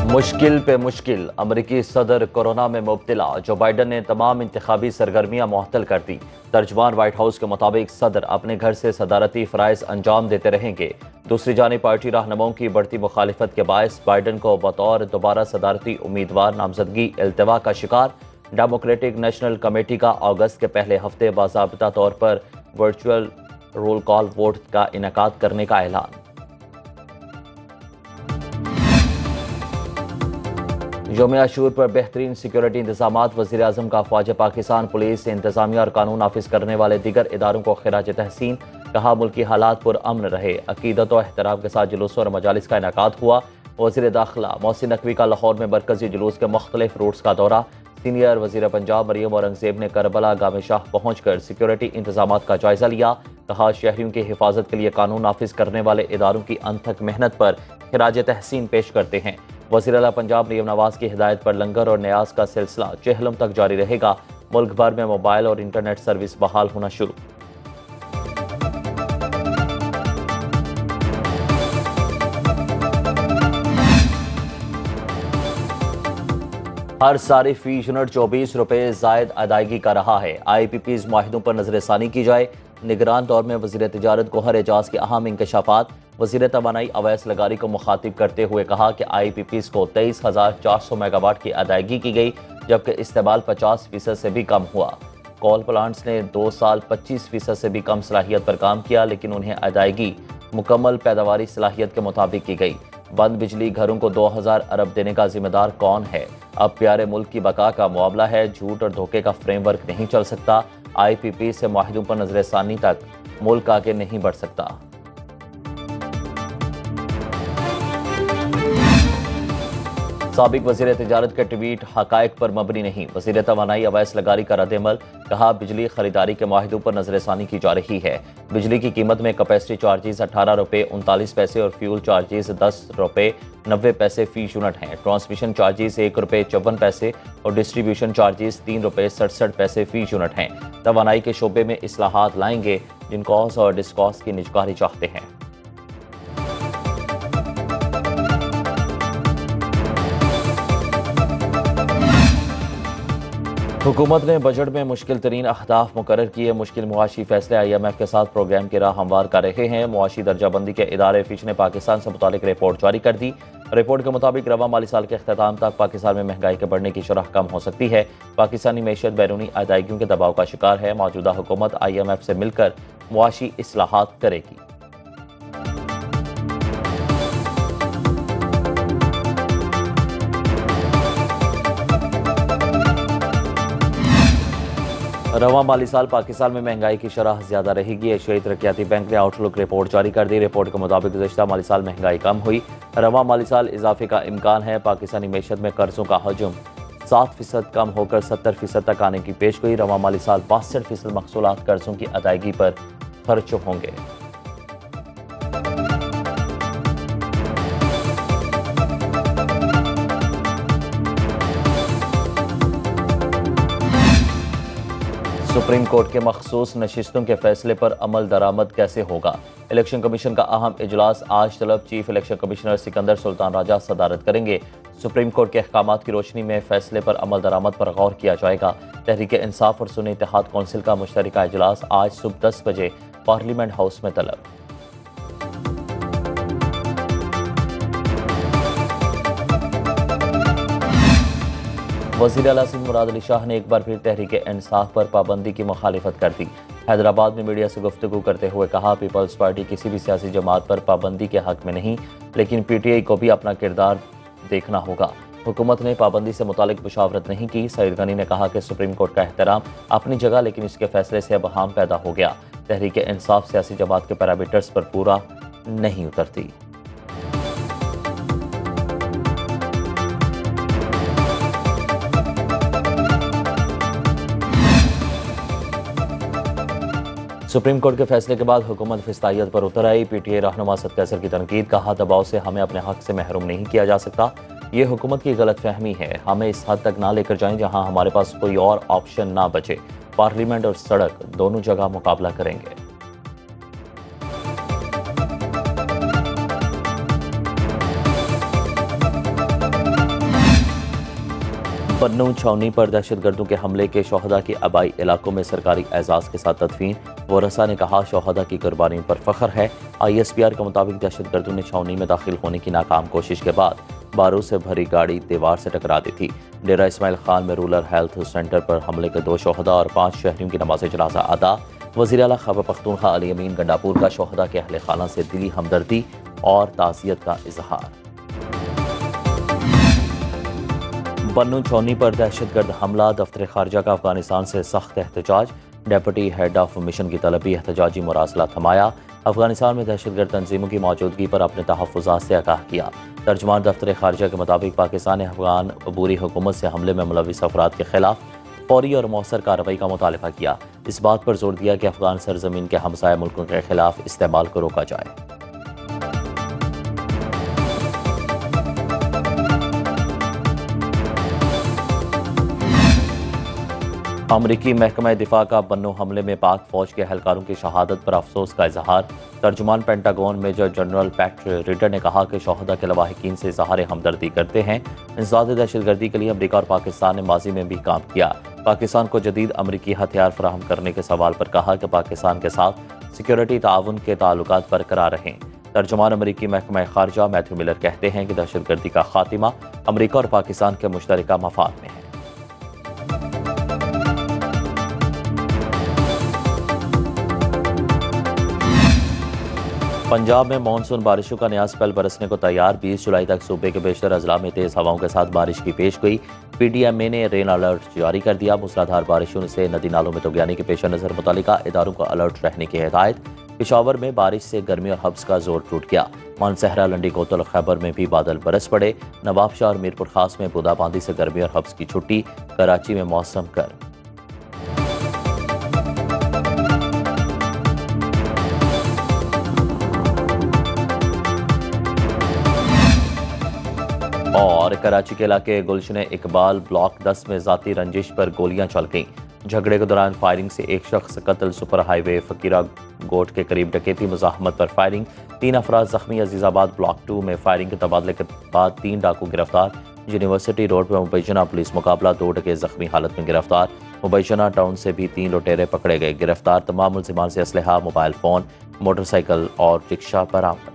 मुश्किल पे मुश्किल, अमरीकी सदर कोरोना में मुब्तला। जो बाइडन ने तमाम इंतखाबी सरगर्मियां मुअत्तल कर दी। तर्जमान व्हाइट हाउस के मुताबिक सदर अपने घर से सदारती फ़राइज़ अंजाम देते रहेंगे। दूसरी जानिब पार्टी रहनुमाओं की बढ़ती मुखालिफत के बायस बाइडन को बतौर दोबारा सदारती उम्मीदवार नामजदगी इल्तवा का शिकार। डेमोक्रेटिक नेशनल कमेटी का अगस्त के पहले हफ्ते बाज़ाब्ता तौर पर वर्चुअल रोल कॉल वोट का इनेकाद करने का ऐलान। यौम आशूर पर बेहतरीन सिक्योरिटी इंतजामात। वज़ीर आज़म का ख्वाजा पाकिस्तान पुलिस, इंतजामिया और कानून नाफिज करने वाले दीगर इदारों को खिराज तहसीन। कहा मुल्की हालात पुरअमन रहे। अकीदत और एहतराम के साथ जुलूस और मजालिस का इनेकाद हुआ। वज़ीर दाखिला मोहसिन नकवी का लाहौर में मरकजी जुलूस के मुख्तलिफ रूट्स का दौरा। सीनियर वज़ीर पंजाब मरियम औरंगजेब ने करबला गामे शाह पहुँच कर सिक्योरिटी इंतजामात का जायजा लिया। कहा शहरियों की हिफाजत के लिए कानून नाफिज करने वाले इदारों की अनथक मेहनत पर खिराज तहसीन पेश करते हैं। वज़ीर आला पंजाब मरियम नवाज की हिदायत पर लंगर और न्याज का सिलसिला चेहलम तक जारी रहेगा। मुल्क भर में मोबाइल और इंटरनेट सर्विस बहाल होना शुरू। हर सारी फी यूनिट 24 रुपये जायद अदायगी का रहा है। IPPs माहिदों पर नजरसानी की जाए। निगरान दौर में वज़ीर तिजारत गोहर एजाज के अहम इंकशाफात। वज़ीर तवानाई अवैस लगारी को मुखातिब करते हुए कहा कि IPPs को 23,400 मेगावाट की अदायगी की गई, जबकि इस्तेमाल 50% से भी कम हुआ। कोल प्लांट्स ने 2 साल 25% से भी कम सलाहियत पर काम किया, लेकिन उन्हें अदायगी मुकम्मल पैदावारी सलाहियत के मुताबिक की गई। बंद बिजली घरों को 2000 अरब देने का जिम्मेदार कौन है? अब प्यारे मुल्क की बका का मुआवला है। झूठ और धोखे का फ्रेमवर्क नहीं चल सकता। IPP से माहिदों पर नजरसानी तक मुल्क आगे नहीं बढ़ सकता। साबिक वज़ीर तिजारत के ट्वीट हकायक पर मबनी नहीं। वज़ीर तवानाई अवैस लगारी का रद्द-ए-अमल। कहा बिजली खरीदारी के माहिदों पर नजरसानी की जा रही है। बिजली की कीमत में कैपेसिटी चार्जेस 18 रुपये 39 पैसे और फ्यूल चार्जेस 10 रुपये 90 पैसे फी यूनिट हैं। ट्रांसमिशन चार्जेस 1 रुपये 54 पैसे और डिस्ट्रीब्यूशन चार्जेस 3 रुपये 67 पैसे फी यूनिट हैं। तवानाई के शोबे में इस्लाहात लाएंगे जिन कॉस और डिस्कॉस की निजकारी चाहते हैं। हुकूमत ने बजट में मुश्किल तरीन अहदाफ मुकर्रर किए। मुश्किल मुआशी फैसले IMF के साथ प्रोग्राम की राह हमवार कर रहे हैं। मुआशी दर्जाबंदी के इदारे फिच ने पाकिस्तान से मुतालिक रिपोर्ट जारी कर दी। रिपोर्ट के मुताबिक रवा माली साल के अख्ताम तक पाकिस्तान में महंगाई के बढ़ने की शरह कम हो सकती है। पाकिस्तानी मैशत बैरूनी अदायगियों के दबाव का शिकार है। मौजूदा हुकूमत IMF से मिलकर मुआशी इस्लाहात करेगी। रवा माली साल पाकिस्तान में महंगाई की शरह ज्यादा रहेगी। एशियाई तरक्याती बैंक ने आउटलुक रिपोर्ट जारी कर दी। रिपोर्ट के मुताबिक गुज़श्ता माली साल महंगाई कम हुई। रवा माली साल इजाफे का इम्कान है। पाकिस्तानी मैशत में कर्जों का हजम 7% कम होकर 70% तक आने की पेशगोई। रवा माली साल 62% महसूलात कर्जों की अदायगी पर खर्च होंगे। सुप्रीम कोर्ट के मखसूस नशिस्तों के फैसले पर अमल दरामद कैसे होगा? इलेक्शन कमीशन का अहम इजलास आज तलब chief election commissioner Sikandar Sultan Raja सदारत करेंगे। सुप्रीम कोर्ट के अहकामात की रोशनी में फैसले पर अमल दरामद पर गौर किया जाएगा। तहरीक इंसाफ और सुन्नी इत्तेहाद कौंसिल का मुश्तरका इजलास आज सुबह 10 बजे पार्लियामेंट हाउस में तलब। वज़ीर आला सिंध मुराद अली शाह ने एक बार फिर तहरीक इंसाफ पर पाबंदी की मुखालिफत कर दी। हैदराबाद में मीडिया से गुफ्तगू करते हुए कहा पीपल्स पार्टी किसी भी सियासी जमात पर पाबंदी के हक में नहीं, लेकिन PTI को भी अपना किरदार देखना होगा। हुकूमत ने पाबंदी से मुतालिक मुशावरत नहीं की। सईद गनी ने कहा कि सुप्रीम कोर्ट का एहतराम अपनी जगह, लेकिन इसके फैसले से अब हाम पैदा हो गया। तहरीक इंसाफ सियासी जमात के पैरामीटर्स पर पूरा नहीं उतरती। सुप्रीम कोर्ट के फैसले के बाद हुकूमत फिस्तायत पर उतर आई। PTI रहनुमा सद कैसर की तनकीद। कहा दबाव से हमें अपने हक से महरूम नहीं किया जा सकता। ये हुकूमत की गलत फहमी है। हमें इस हद तक ना लेकर जाएं जहां हमारे पास कोई और ऑप्शन ना बचे। पार्लियामेंट और सड़क दोनों जगह मुकाबला करेंगे। बन्नू छावनी पर दहशतगर्दों के हमले के शोहदा के आबाई इलाकों में सरकारी एजाज के साथ तदफीन। वरसा ने कहा शोहदा की कुर्बानियों पर फख्र है। ISPR के मुताबिक दहशतगर्दों ने छावनी में दाखिल होने की नाकाम कोशिश के बाद बारूद से भरी गाड़ी दीवार से टकरा दी थी। डेरा इस्माइल खान में रूरल हेल्थ सेंटर पर हमले के 2 शोहदा और 5 शहरियों की नमाज जनाजा अदा। वज़ीर आला खैबर पख्तूनख्वा अली अमीन गंडापुर का शोहदा के अहले खाना से दिली हमदर्दी और ताज़ियत का इजहार। बन्नू छावनी पर दहशतगर्द हमला, दफ्तर खारजा का अफगानिस्तान से सख्त एहतजाज। डेप्यूटी हेड ऑफ मिशन की तलबी एहतजाजी मुरासला थमाया। अफगानिस्तान में दहशतगर्द तंजीमों की मौजूदगी पर अपने तहफ़्फ़ुज़ात से आगाह किया। तर्जुमान दफ्तर खारजा के मुताबिक पाकिस्तान ने अफगान अबूरी हुकूमत से हमले में मुलविस अफराद के खिलाफ फौरी और मौसर कार्रवाई का मुतालबा किया। इस बात पर जोर दिया कि अफगान सरजमीन के हमसाया मुल्कों के खिलाफ इस्तेमाल को रोका जाए। अमरीकी महकमा दिफा का बन्नू हमले में पाक फौज के एहलकारों की शहादत पर अफसोस का इजहार। तर्जुमान Pentagon major general Pat Rider ने कहा कि शोहदा के लवाहिकीन से इजहार हमदर्दी करते हैं। इंसदाद दहशतगर्दी के लिए अमरीका और पाकिस्तान ने माजी में भी काम किया। पाकिस्तान को जदीद अमरीकी हथियार फराहम करने के सवाल पर कहा कि पाकिस्तान के साथ सिक्योरिटी ताउन के ताल्लुकात बरकरार रहें। तर्जुमान अमरीकी महकमा खारजा मैथ्यू मिलर कहते हैं कि दहशतगर्दी का खात्मा अमरीका और पाकिस्तान के मुश्तरका मफाद में है। पंजाब में मानसून बारिशों का नया स्पेल बरसने को तैयार। 20 जुलाई तक सूबे के बेशतर अजला में तेज हवाओं के साथ बारिश की पेशगोई। PDMA ने रेन अलर्ट जारी कर दिया। मूसलाधार बारिशों से नदी नालों में तगयानी के पेश नज़र मुतल्लिका इदारों को अलर्ट रहने की हिदायत। पेशावर में बारिश से गर्मी और हब्स का जोर टूट गया। मानसहरा, लंडी कोतल और खैबर में भी बादल बरस पड़े। नवाबशाह और मीरपुर खास में बूंदाबांदी से गर्मी और हब्स की छुट्टी। कराची में मौसम गर्म। और कराची के इलाके गुलशन इकबाल ब्लॉक 10 में जाती रंजिश पर गोलियां चल गईं। झगड़े के दौरान फायरिंग से एक शख्स कत्ल। सुपर हाईवे फकीरा गोट के करीब डकैती मुजाहमत पर फायरिंग। 3 अफराद जख्मी। अजीजाबाद ब्लॉक 2 में फायरिंग के तबादले के बाद 3 डाकू गिरफ्तार। यूनिवर्सिटी रोड पर मुबैजना पुलिस मुकाबला। 2 डकैत जख्मी हालत में गिरफ्तार। मुबैजना टाउन से भी 3 लुटेरे पकड़े गए। गिरफ्तार तमाम मुलजिमान से असलहा, मोबाइल फोन, मोटरसाइकिल और रिक्शा बरामद।